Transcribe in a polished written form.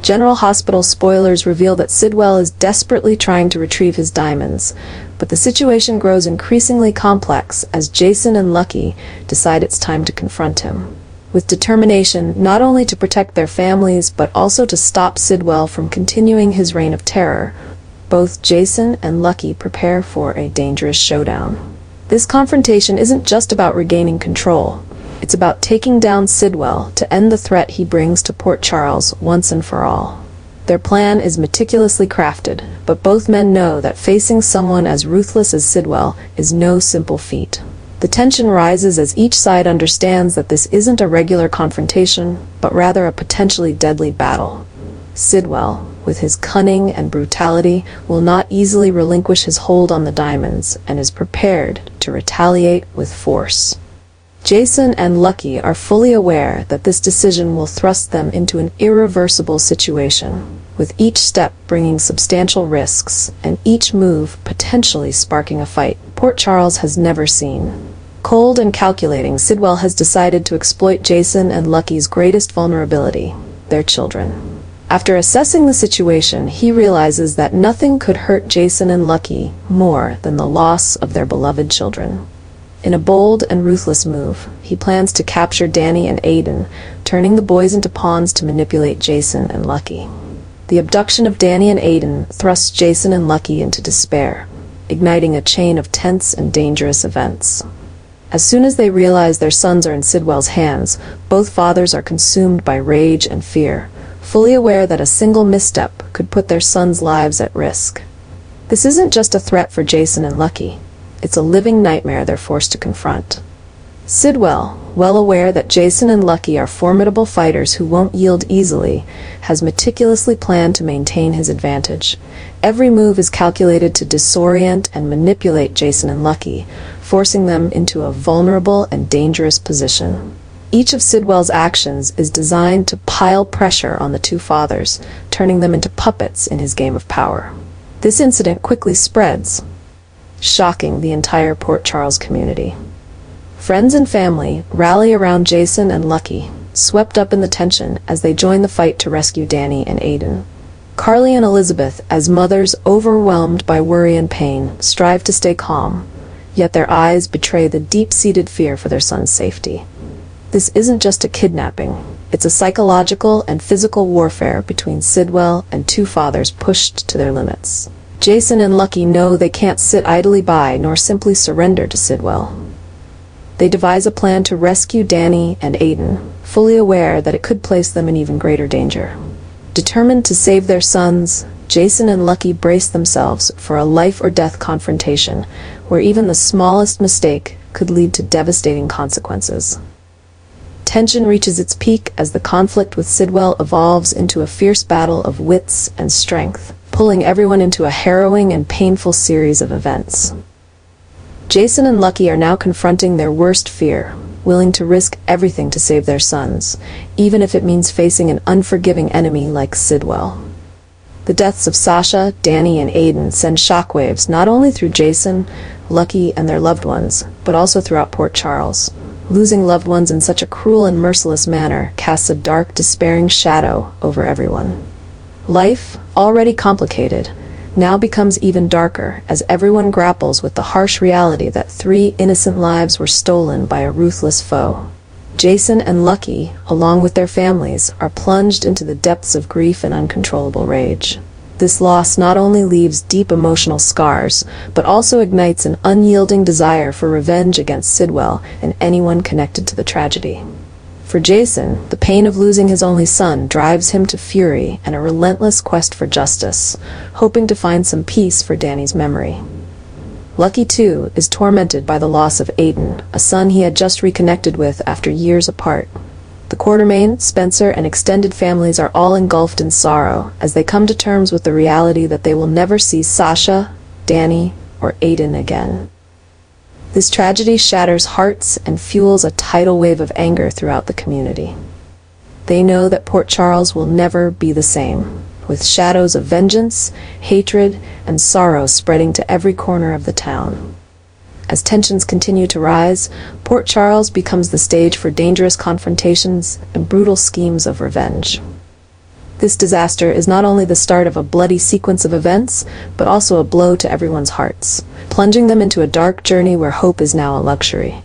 General Hospital spoilers reveal that Sidwell is desperately trying to retrieve his diamonds, but the situation grows increasingly complex as Jason and Lucky decide it's time to confront him. With determination not only to protect their families but also to stop Sidwell from continuing his reign of terror, both Jason and Lucky prepare for a dangerous showdown. This confrontation isn't just about regaining control. It's about taking down Sidwell to end the threat he brings to Port Charles once and for all. Their plan is meticulously crafted, but both men know that facing someone as ruthless as Sidwell is no simple feat. The tension rises as each side understands that this isn't a regular confrontation, but rather a potentially deadly battle. Sidwell, with his cunning and brutality, will not easily relinquish his hold on the diamonds and is prepared to retaliate with force. Jason and Lucky are fully aware that this decision will thrust them into an irreversible situation, with each step bringing substantial risks and each move potentially sparking a fight Port Charles has never seen. Cold and calculating, Sidwell has decided to exploit Jason and Lucky's greatest vulnerability, their children. After assessing the situation, he realizes that nothing could hurt Jason and Lucky more than the loss of their beloved children. In a bold and ruthless move, he plans to capture Danny and Aiden, turning the boys into pawns to manipulate Jason and Lucky. The abduction of Danny and Aiden thrusts Jason and Lucky into despair, igniting a chain of tense and dangerous events. As soon as they realize their sons are in Sidwell's hands, both fathers are consumed by rage and fear, fully aware that a single misstep could put their sons' lives at risk. This isn't just a threat for Jason and Lucky. It's a living nightmare they're forced to confront. Sidwell, well aware that Jason and Lucky are formidable fighters who won't yield easily, has meticulously planned to maintain his advantage. Every move is calculated to disorient and manipulate Jason and Lucky, forcing them into a vulnerable and dangerous position. Each of Sidwell's actions is designed to pile pressure on the two fathers, turning them into puppets in his game of power. This incident quickly spreads, shocking the entire Port Charles community. Friends and family rally around Jason and Lucky, swept up in the tension as they join the fight to rescue Danny and Aiden. Carly and Elizabeth, as mothers overwhelmed by worry and pain, strive to stay calm, yet their eyes betray the deep-seated fear for their son's safety. This isn't just a kidnapping. It's a psychological and physical warfare between Sidwell and two fathers pushed to their limits. Jason and Lucky know they can't sit idly by nor simply surrender to Sidwell. They devise a plan to rescue Danny and Aiden, fully aware that it could place them in even greater danger. Determined to save their sons, Jason and Lucky brace themselves for a life-or-death confrontation, where even the smallest mistake could lead to devastating consequences. Tension reaches its peak as the conflict with Sidwell evolves into a fierce battle of wits and strength, pulling everyone into a harrowing and painful series of events. Jason and Lucky are now confronting their worst fear, willing to risk everything to save their sons, even if it means facing an unforgiving enemy like Sidwell. The deaths of Sasha, Danny, and Aiden send shockwaves not only through Jason, Lucky, and their loved ones, but also throughout Port Charles. Losing loved ones in such a cruel and merciless manner casts a dark, despairing shadow over everyone. Life, already complicated, now becomes even darker as everyone grapples with the harsh reality that 3 innocent lives were stolen by a ruthless foe. Jason and Lucky, along with their families, are plunged into the depths of grief and uncontrollable rage. This loss not only leaves deep emotional scars, but also ignites an unyielding desire for revenge against Sidwell and anyone connected to the tragedy. For Jason, the pain of losing his only son drives him to fury and a relentless quest for justice, hoping to find some peace for Danny's memory. Lucky, too, is tormented by the loss of Aiden, a son he had just reconnected with after years apart. The Quartermain, Spencer, and extended families are all engulfed in sorrow as they come to terms with the reality that they will never see Sasha, Danny, or Aiden again. This tragedy shatters hearts and fuels a tidal wave of anger throughout the community. They know that Port Charles will never be the same, with shadows of vengeance, hatred, and sorrow spreading to every corner of the town. As tensions continue to rise, Port Charles becomes the stage for dangerous confrontations and brutal schemes of revenge. This disaster is not only the start of a bloody sequence of events, but also a blow to everyone's hearts, plunging them into a dark journey where hope is now a luxury.